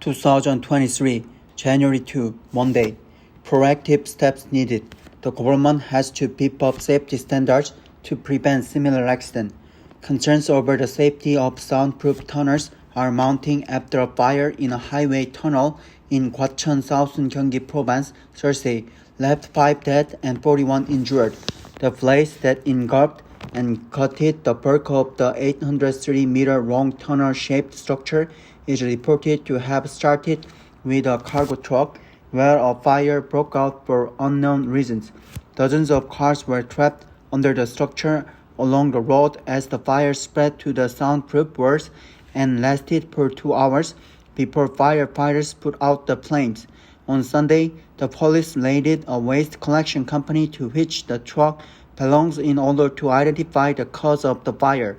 2023, January 2, Monday. Proactive steps needed. The government has to beef up safety standards to prevent similar accidents. Concerns over the safety of soundproof tunnels are mounting after a fire in a highway tunnel in Gwacheon, Southern Gyeonggi Province, Thursday, left 5 dead and 41 injured. The blaze that engulfed and gutted the bulk of the 830-meter long tunnel-shaped structure is reported to have started with a cargo truck, where a fire broke out for unknown reasons. Dozens of cars were trapped under the structure along the road as the fire spread to the soundproof walls and lasted for 2 hours before firefighters put out the flames. On Sunday, the police raided a waste collection company to which the truck belongs in order to identify the cause of the fire.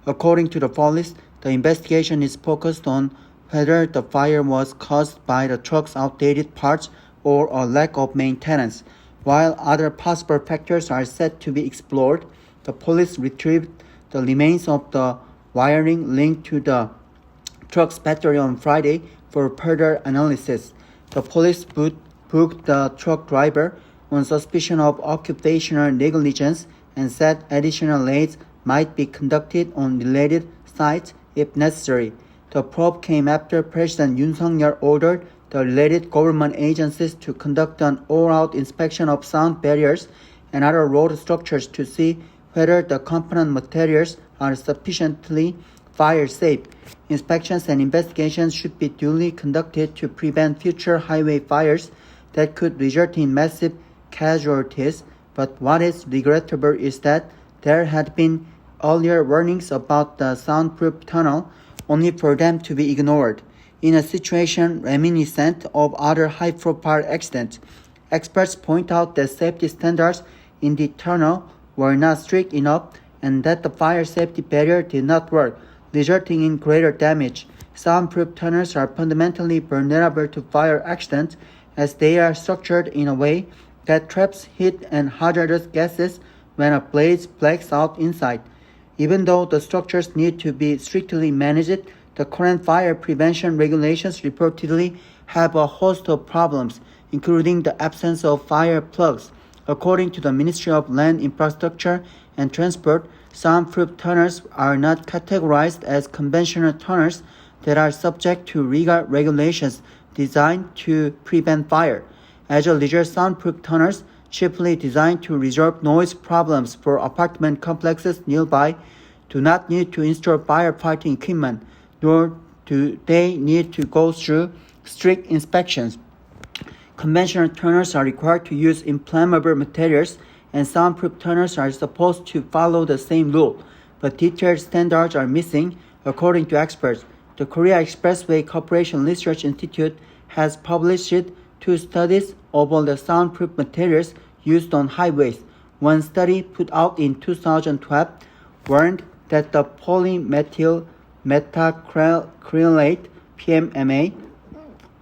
According to the police, the investigation is focused on whether the fire was caused by the truck's outdated parts or a lack of maintenance. While other possible factors are said to be explored, the police retrieved the remains of the wiring linked to the truck's battery on Friday for further analysis. The police booked the truck driver on suspicion of occupational negligence and said additional raids might be conducted on related sites if necessary. The probe came after President Yoon Suk-yeol ordered the related government agencies to conduct an all-out inspection of sound barriers and other road structures to see whether the component materials are sufficiently fire-safe. Inspections and investigations should be duly conducted to prevent future highway fires that could result in massive casualties, but what is regrettable is that there had been earlier warnings about the soundproof tunnel, only for them to be ignored. In a situation reminiscent of other high-profile accidents, experts point out that safety standards in the tunnel were not strict enough and that the fire safety barrier did not work, resulting in greater damage. Soundproof tunnels are fundamentally vulnerable to fire accidents as they are structured in a way that traps heat and hazardous gases when a blaze breaks out inside. Even though the structures need to be strictly managed, the current fire prevention regulations reportedly have a host of problems, including the absence of fire plugs. According to the Ministry of Land Infrastructure and Transport, soundproof tunnels are not categorized as conventional tunnels that are subject to legal regulations designed to prevent fire. As a result, soundproof tunnels, chiefly designed to resolve noise problems for apartment complexes nearby, do not need to install firefighting equipment, nor do they need to go through strict inspections. Conventional tunnels are required to use inflammable materials, and soundproof tunnels are supposed to follow the same rule, but detailed standards are missing, according to experts. The Korea Expressway Corporation Research Institute has published 2 studies about the soundproof materials used on highways. One study put out in 2012 warned that the polymethyl methacrylate (PMMA)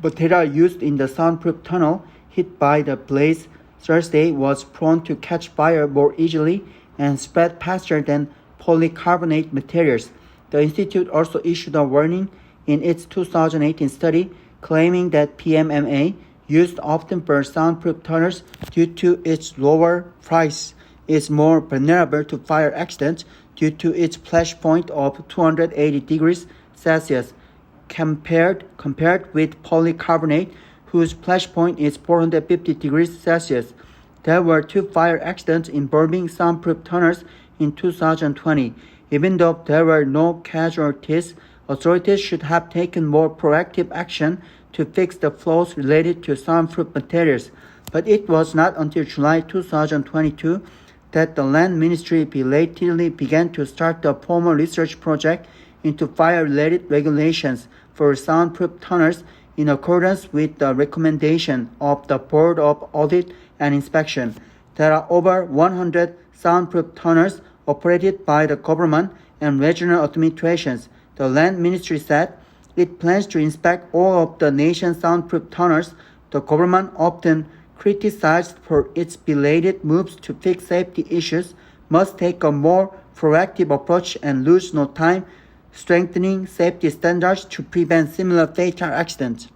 material used in the soundproof tunnel hit by the blaze Thursday was prone to catch fire more easily and spread faster than polycarbonate materials. The institute also issued a warning in its 2018 study claiming that PMMA, used often for soundproof tunnels due to its lower price, is more vulnerable to fire accidents due to its flash point of 280 degrees Celsius compared with polycarbonate, whose flash point is 450 degrees Celsius. There were 2 fire accidents involving soundproof tunnels in 2020. Even though there were no casualties, authorities should have taken more proactive action to fix the flaws related to soundproof materials. But it was not until July 2022 that the Land Ministry belatedly began to start the formal research project into fire-related regulations for soundproof tunnels in accordance with the recommendation of the Board of Audit and Inspection. There are over 100 soundproof tunnels operated by the government and regional administrations. The Land Ministry said it plans to inspect all of the nation's soundproof tunnels. The government, often criticized for its belated moves to fix safety issues, must take a more proactive approach and lose no time strengthening safety standards to prevent similar fatal accidents.